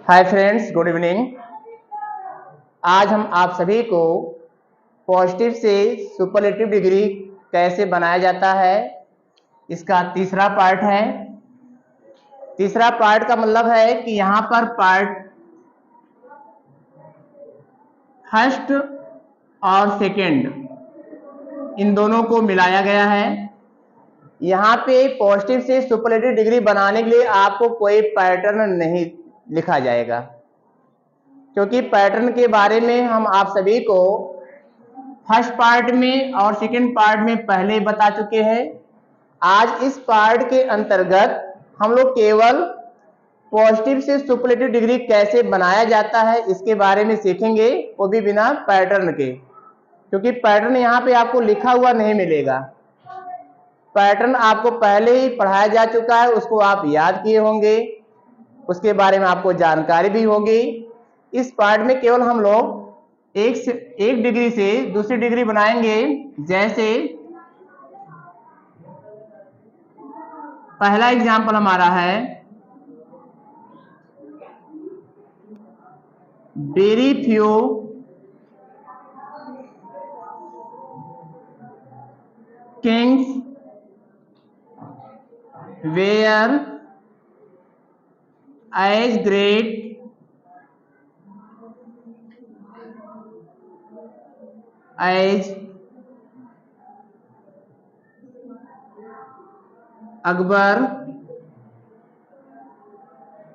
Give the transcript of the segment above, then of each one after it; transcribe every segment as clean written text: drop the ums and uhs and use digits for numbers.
Hi friends, good evening. आज हम आप सभी को पॉजिटिव से सुपरलेटिव डिग्री कैसे बनाया जाता है इसका तीसरा पार्ट है। तीसरा पार्ट का मतलब है कि यहाँ पर पार्ट फर्स्ट और सेकंड इन दोनों को मिलाया गया है। यहाँ पे पॉजिटिव से सुपरलेटिव डिग्री बनाने के लिए आपको कोई पैटर्न नहीं लिखा जाएगा, क्योंकि पैटर्न के बारे में हम आप सभी को फर्स्ट पार्ट में और सेकंड पार्ट में पहले बता चुके हैं। आज इस पार्ट के अंतर्गत हम लोग केवल पॉजिटिव से सुपरलेटिव डिग्री कैसे बनाया जाता है इसके बारे में सीखेंगे, वो भी बिना पैटर्न के, क्योंकि पैटर्न यहाँ पे आपको लिखा हुआ नहीं मिलेगा। पैटर्न आपको पहले ही पढ़ाया जा चुका है, उसको आप याद किए होंगे, उसके बारे में आपको जानकारी भी होगी। इस पार्ट में केवल हम लोग एक डिग्री से दूसरी डिग्री बनाएंगे। जैसे पहला एग्जाम्पल हमारा है very few kings were as great as Akbar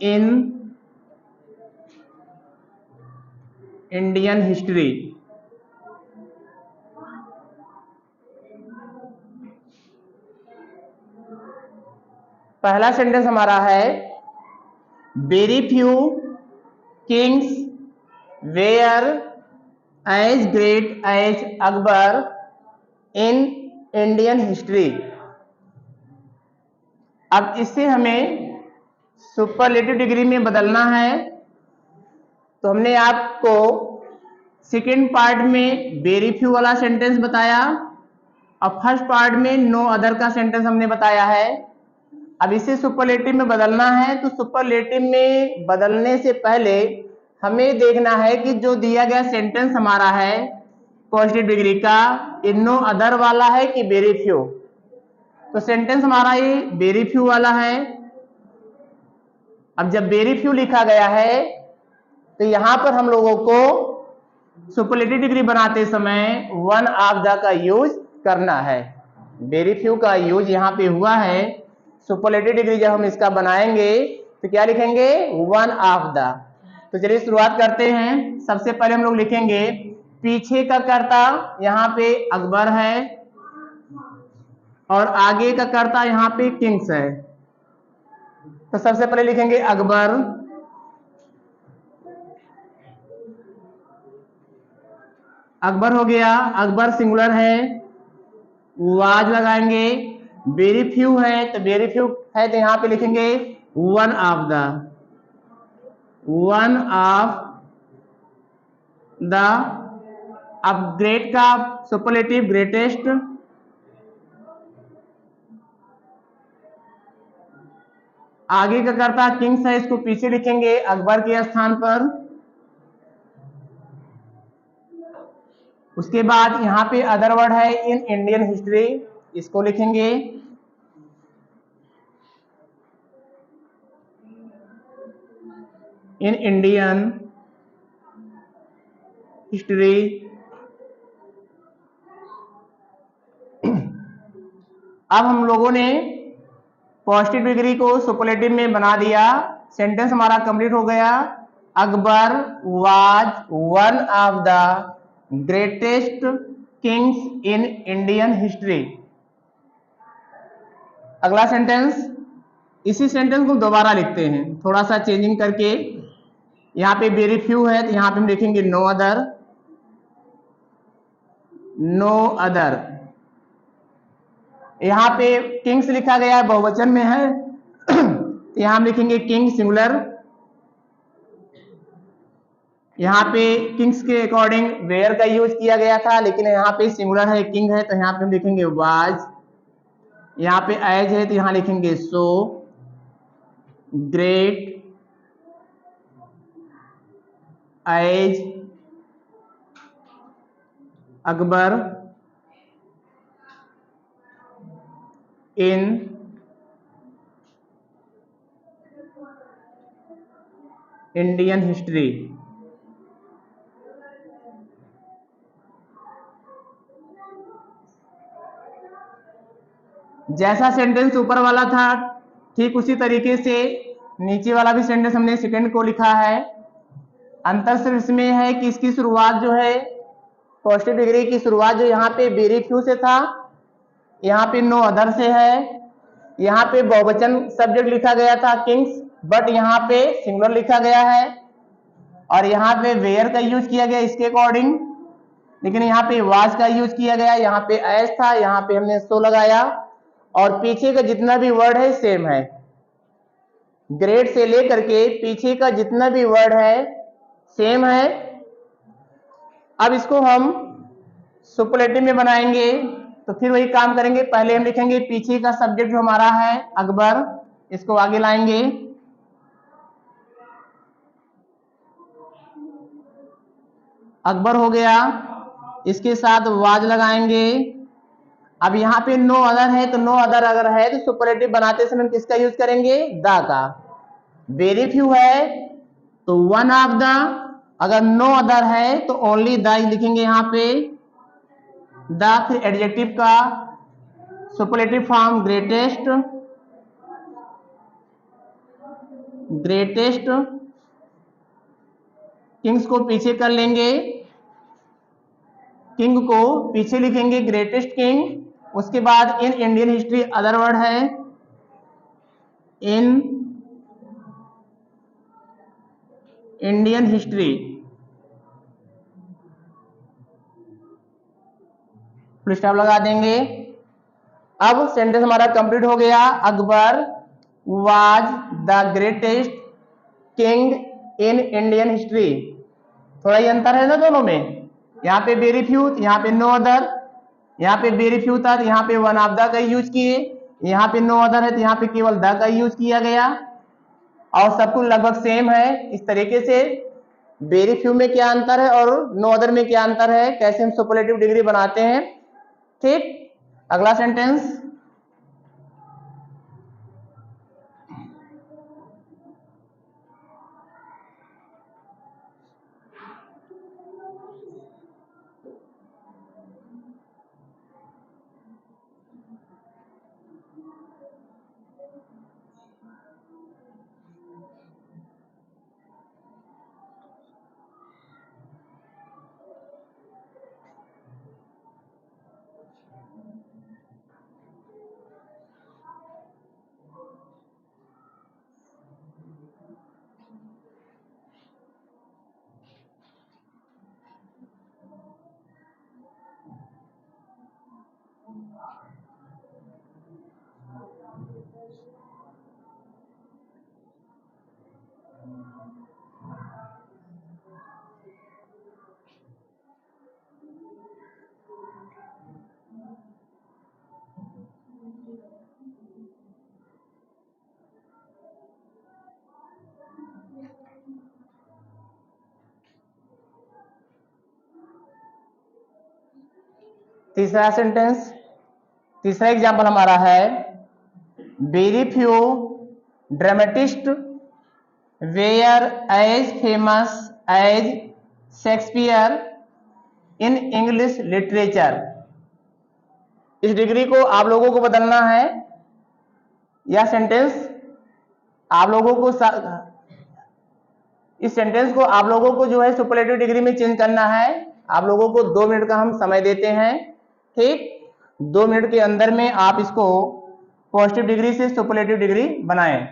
in Indian history. पहला सेंटेंस हमारा है very few kings were as great as Akbar in Indian history. अब इससे हमें सुपरलेटिव डिग्री में बदलना है, तो हमने आपको सेकेंड पार्ट में वेरी फ्यू वाला सेंटेंस बताया और फर्स्ट पार्ट में नो अदर का सेंटेंस हमने बताया है। अब इसे सुपरलेटिव में बदलना है, तो सुपरलेटिव में बदलने से पहले हमें देखना है कि जो दिया गया सेंटेंस हमारा है पॉजिटिव डिग्री का, ये नो अदर वाला है कि वेरी फ्यू। तो सेंटेंस हमारा ये वेरी फ्यू वाला है। अब जब वेरी फ्यू लिखा गया है तो यहां पर हम लोगों को सुपरलेटिव डिग्री बनाते समय वन ऑफ द का यूज करना है। वेरी फ्यू का यूज यहाँ पे हुआ है। सुपरलेटिव डिग्री जब हम इसका बनाएंगे तो क्या लिखेंगे? One of the. तो चलिए शुरुआत करते हैं। सबसे पहले हम लोग लिखेंगे पीछे का कर्ता यहाँ पे अकबर है और आगे का कर्ता यहाँ पे किंग्स है। तो सबसे पहले लिखेंगे अकबर, अकबर हो गया, अकबर सिंगुलर है, वाज लगाएंगे। वेरी फ्यू है तो वेरी फ्यू है तो यहाँ पे लिखेंगे one of the, one of the. अब ग्रेट का सुपरलेटिव ग्रेटेस्ट, आगे का करता किंग्स है, इसको पीछे लिखेंगे अकबर के स्थान पर। उसके बाद यहाँ पे अदर वर्ड है इन इंडियन हिस्ट्री, इसको लिखेंगे। इन इंडियन हिस्ट्री। अब हम लोगों ने पॉजिटिव डिग्री को सुपरलेटिव में बना दिया। सेंटेंस हमारा कंप्लीट हो गया। Akbar was one of the greatest kings in Indian history. अगला सेंटेंस, इसी सेंटेंस को दोबारा लिखते हैं थोड़ा सा चेंजिंग करके। यहाँ पे वेरी फ्यू है तो यहाँ पे हम लिखेंगे नो अदर, नो अदर। यहाँ पे किंग्स लिखा गया है, बहुवचन में है, तो यहाँ हम लिखेंगे किंग सिंगुलर। यहाँ पे किंग्स के अकॉर्डिंग वेयर का यूज किया गया था, लेकिन यहाँ पे सिंगुलर है, किंग है, तो यहाँ पे हम लिखेंगे वाज। यहाँ पे एज है तो यहाँ लिखेंगे so great as Akbar in Indian history. जैसा सेंटेंस ऊपर वाला था ठीक उसी तरीके से नीचे वाला भी सेंटेंस हमने सेकंड को लिखा है। अंतर सिर्फ इसमें है कि इसकी शुरुआत जो है पॉजिटिव डिग्री की शुरुआत जो यहाँ पे वेरी फ्यू से था, यहाँ पे नो अदर से है। यहाँ पे बहुवचन सब्जेक्ट लिखा गया था किंग्स, बट यहाँ पे सिंगुलर लिखा गया है। और यहाँ पे वेयर का यूज किया गया इसके अकॉर्डिंग, लेकिन यहाँ पे वाज का यूज किया गया। यहाँ पे एस था, यहाँ पे हमने सो लगाया। और पीछे का जितना भी वर्ड है सेम है, ग्रेड से लेकर के पीछे का जितना भी वर्ड है सेम है। अब इसको हम सुपरलेटिव में बनाएंगे तो फिर वही काम करेंगे। पहले हम लिखेंगे पीछे का सब्जेक्ट जो हमारा है अकबर, इसको आगे लाएंगे। अकबर हो गया, इसके साथ वाज लगाएंगे। अब यहाँ पे नो अदर है, तो नो अदर अगर है तो सुपरलेटिव बनाते समय हम किसका यूज करेंगे? द का। वेरी फ्यू है तो वन ऑफ द, अगर नो अदर है तो ओनली द लिखेंगे यहाँ पे द। फिर एडजेक्टिव का superlative form greatest, greatest. Kings को पीछे कर लेंगे, किंग को पीछे लिखेंगे ग्रेटेस्ट किंग। उसके बाद in Indian history other word है in Indian history. Full stop लगा देंगे। अब सेंटेंस हमारा कंप्लीट हो गया। Akbar was the greatest king in Indian history. थोड़ा ही अंतर है ना दोनों में, यहाँ पे वेरी फ्यू, यहाँ पे नो अदर। यहाँ पे वेरी फ्यू था, यहाँ पे वन ऑफ द का यूज किए। यहाँ पे नो अदर है तो यहाँ पे केवल द का यूज किया गया, और सब कुछ लगभग सेम है। इस तरीके से वेरी फ्यू में क्या अंतर है और नो अदर में क्या अंतर है, कैसे हम सुपरलेटिव डिग्री बनाते हैं। ठीक, अगला सेंटेंस। तीसरा सेंटेंस, तीसरा एग्जाम्पल हमारा है very few dramatist were as famous as Shakespeare in English literature. इस डिग्री को आप लोगों को बदलना है, यह सेंटेंस आप लोगों को इस सेंटेंस को आप लोगों को जो है सुपरलेटिव डिग्री में चेंज करना है। आप लोगों को 2 मिनट का हम समय देते हैं। ठीक, 2 मिनट के अंदर में आप इसको पॉजिटिव डिग्री से सुपरलेटिव डिग्री बनाएं।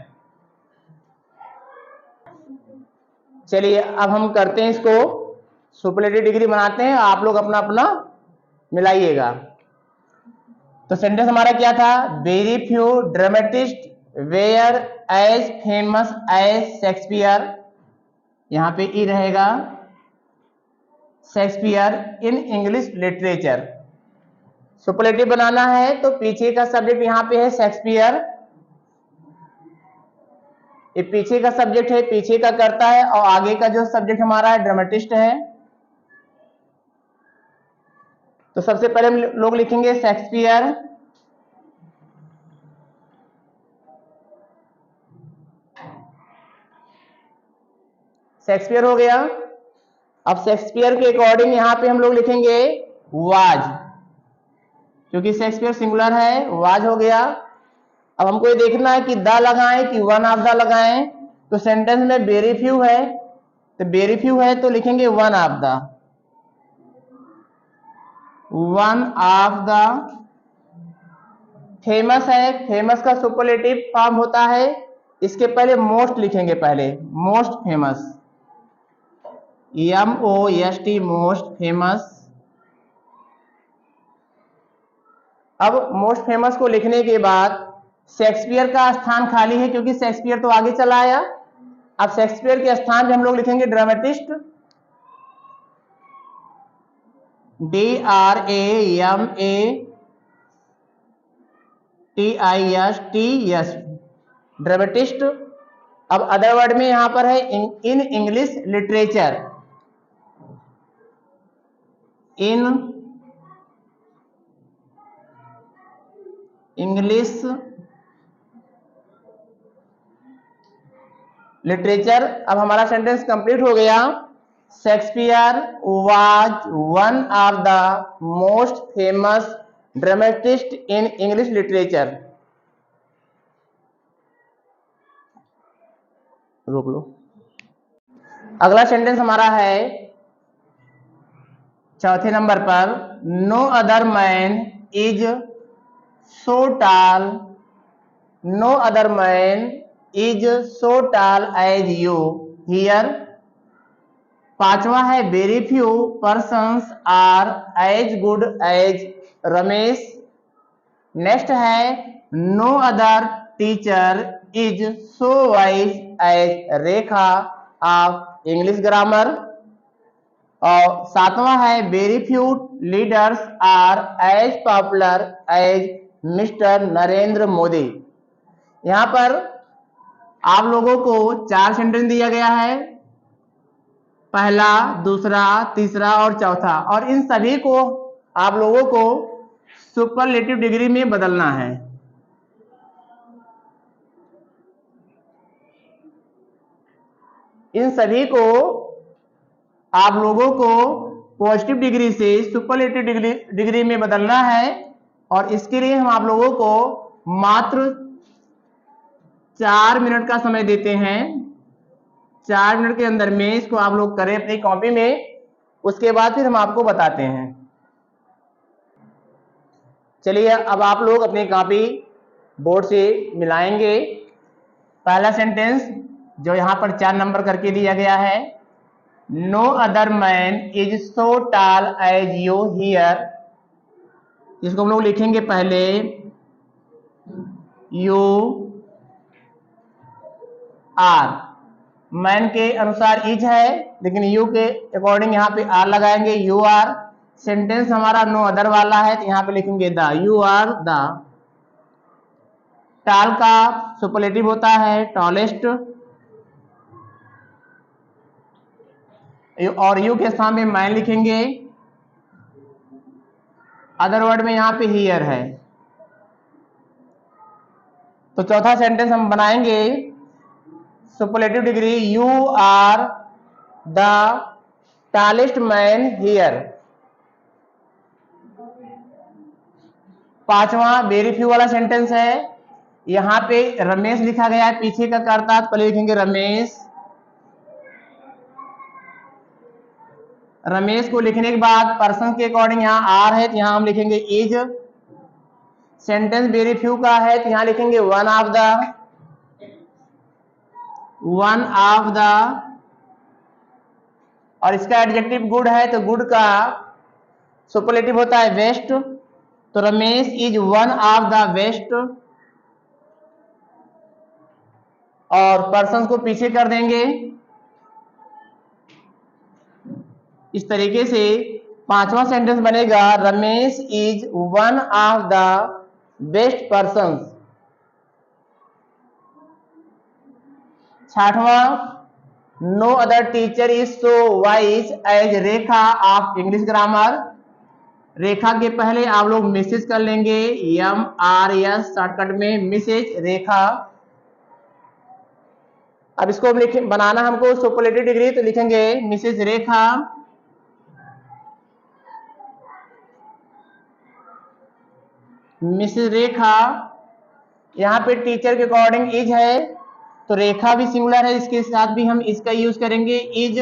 चलिए अब हम करते हैं इसको, सुपरलेटिव डिग्री बनाते हैं, आप लोग अपना अपना मिलाइएगा। तो सेंटेंस हमारा क्या था? Very few dramatist were as famous as Shakespeare, यहां पे ई रहेगा, Shakespeare in English literature. Superlative बनाना है तो पीछे का सब्जेक्ट यहां पे है शेक्सपियर, ये पीछे का सब्जेक्ट है, पीछे का करता है, और आगे का जो सब्जेक्ट हमारा है ड्रामेटिस्ट है। तो सबसे पहले हम लोग लिखेंगे शेक्सपियर। शेक्सपियर हो गया। अब शेक्सपियर के अकॉर्डिंग यहां पे हम लोग लिखेंगे वाज, क्योंकि शेक्सपियर सिंगुलर है, वाज हो गया। अब हमको ये देखना है कि द लगाएं कि वन ऑफ द लगाएं। तो सेंटेंस में वेरी फ्यू है, तो वेरी फ्यू है तो लिखेंगे one of the. One of the. Famous है, फेमस का सुपरलेटिव फॉर्म होता है, इसके पहले मोस्ट लिखेंगे, पहले most famous, MOST most famous. अब मोस्ट फेमस को लिखने के बाद शेक्सपियर का स्थान खाली है, क्योंकि शेक्सपियर तो आगे चला आया। अब शेक्सपियर के स्थान पे हम लोग लिखेंगे ड्रामेटिस्ट, DRAMATIST, ड्रामेटिस्ट। अब अदर वर्ड में यहां पर है in English literature, in English literature. अब हमारा सेंटेंस कंप्लीट हो गया। Shakespeare was one of the most famous dramatist in English literature. रोक लो। अगला सेंटेंस हमारा है चौथे नंबर पर, no other man is so tall, no other man is so tall as you here. पांचवा है very few persons are as good as Ramesh. Next है no other teacher is so wise as Rekha of English grammar. और सातवां है very few leaders are as popular as mister Narendra Modi. यहां पर आप लोगों को 4 सेंटेंस दिया गया है, पहला, दूसरा, तीसरा और चौथा, और इन सभी को आप लोगों को सुपरलेटिव डिग्री में बदलना है। इन सभी को आप लोगों को पॉजिटिव डिग्री से सुपरलेटिव डिग्री में बदलना है, और इसके लिए हम आप लोगों को मात्र 4 मिनट का समय देते हैं। 4 मिनट के अंदर में इसको आप लोग करें अपनी कॉपी में, उसके बाद फिर हम आपको बताते हैं। चलिए अब आप लोग अपनी कॉपी बोर्ड से मिलाएंगे। पहला सेंटेंस जो यहां पर 4 नंबर करके दिया गया है, no other man is so tall as you here, इसको हम लोग लिखेंगे पहले यू आर। मैन के अनुसार इज है, लेकिन यू के अकॉर्डिंग यहाँ पे आर लगाएंगे, यू आर। सेंटेंस हमारा नो अदर वाला है, तो यहाँ पे लिखेंगे द, यू आर द। टाल का सुपरलेटिव होता है टॉलेस्ट, और यू के सामने मैन लिखेंगे। अदर वर्ड में यहाँ पे हियर है। तो चौथा सेंटेंस हम बनाएंगे superlative degree, you are the tallest man here. पांचवा वेरी फ्यू वाला सेंटेंस है, यहां पे रमेश लिखा गया है, पीछे का करता, पहले लिखेंगे रमेश। रमेश को लिखने के बाद पर्सन के अकॉर्डिंग यहाँ आर है, तो यहां हम लिखेंगे इज। सेंटेंस वेरी फ्यू का है, तो यहां लिखेंगे one of the, one of the. और इसका एडजेक्टिव गुड है, तो गुड का सुपरलेटिव होता है बेस्ट, तो Ramesh is one of the best. और पर्सन को पीछे कर देंगे। इस तरीके से पांचवा सेंटेंस बनेगा, Ramesh is one of the best person. 6वां, no other teacher is so wise as Rekha of English grammar. Rekha के पहले आप लोग मिसेज कर लेंगे, MRS शॉर्टकट में, मिसेज रेखा। अब इसको बनाना हमको सुपरलेटिव डिग्री, तो लिखेंगे मिसेज रेखा यहाँ पे टीचर के अकॉर्डिंग इज है, तो रेखा भी सिंगुलर है, इसके साथ भी हम इसका यूज करेंगे इज।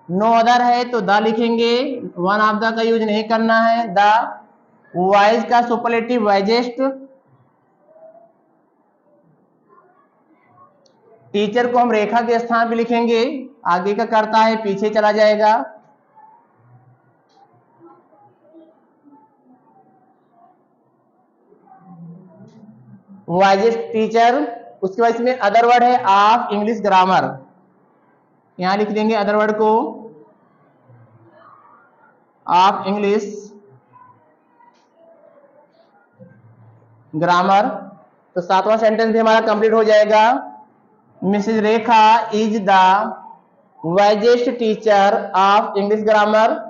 नो अदर है तो द लिखेंगे, वन ऑफ द का यूज नहीं करना है, द। वाइज का सुपरलेटिव वाइजेस्ट। टीचर को हम रेखा के स्थान पे लिखेंगे, आगे का करता है पीछे चला जाएगा। वाइजेस्ट टीचर, उसके बाद इसमें अदर वर्ड है ऑफ इंग्लिश ग्रामर, यहां लिख देंगे अदर वर्ड को, ऑफ इंग्लिश ग्रामर। तो 7वां सेंटेंस भी हमारा कंप्लीट हो जाएगा। Mrs Rekha is the wisest teacher of English grammar.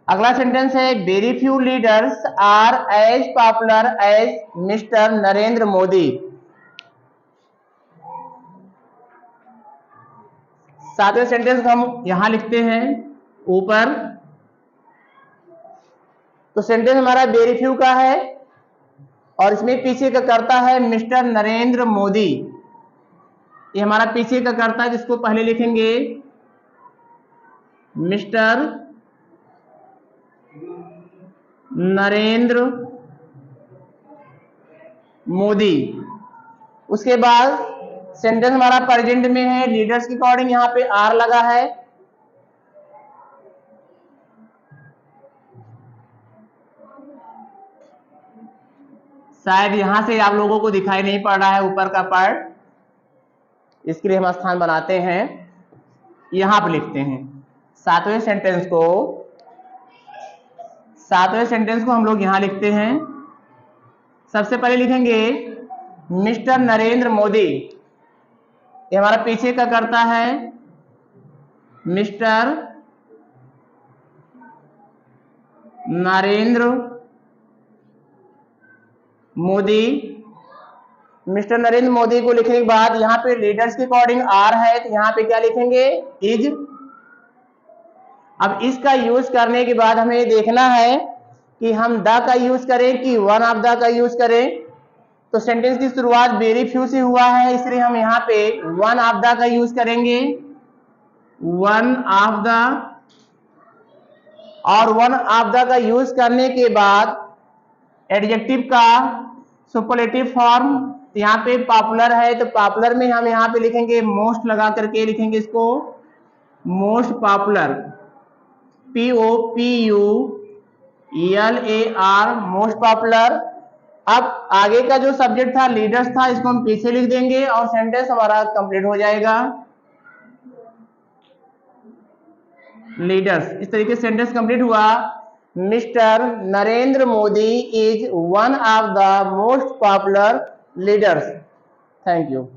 अगला सेंटेंस है, very few leaders are as popular as mister Narendra Modi. 7वें सेंटेंस हम यहां लिखते हैं ऊपर। तो सेंटेंस हमारा वेरी फ्यू का है और इसमें पीछे का करता है मिस्टर नरेंद्र मोदी, ये हमारा पीछे का करता है, जिसको पहले लिखेंगे मिस्टर नरेंद्र मोदी। उसके बाद सेंटेंस हमारा प्रेजेंट में है, लीडर्स के अकॉर्डिंग यहां पे आर लगा है। शायद यहां से आप लोगों को दिखाई नहीं पड़ रहा है ऊपर का पार्ट, इसके लिए हम स्थान बनाते हैं, यहां पे लिखते हैं। 7वें सेंटेंस को हम लोग यहां लिखते हैं। सबसे पहले लिखेंगे मिस्टर नरेंद्र मोदी, ये हमारा पीछे का करता है मिस्टर नरेंद्र मोदी। मिस्टर नरेंद्र मोदी को लिखने के बाद यहाँ पे लीडर्स के अकॉर्डिंग आर है, तो यहाँ पे क्या लिखेंगे इज। अब इसका यूज करने के बाद हमें देखना है कि हम द का यूज करें कि वन ऑफ द का यूज करें। तो सेंटेंस की शुरुआत वेरी फ्यू से हुआ है, इसलिए हम यहाँ पे वन ऑफ द का यूज करेंगे, वन ऑफ द। और वन ऑफ द का यूज करने के बाद एडजेक्टिव का सुपरलेटिव फॉर्म, यहाँ पे पॉपुलर है तो पॉपुलर में हम यहाँ पे लिखेंगे मोस्ट लगा करके लिखेंगे इसको, most popular, POPULAR, most popular. अब आगे का जो सब्जेक्ट था लीडर्स था, इसको हम पीछे लिख देंगे और सेंटेंस हमारा कंप्लीट हो जाएगा। लीडर्स, इस तरीके से सेंटेंस कंप्लीट हुआ। Mister Narendra Modi is one of the most popular leaders. Thank you.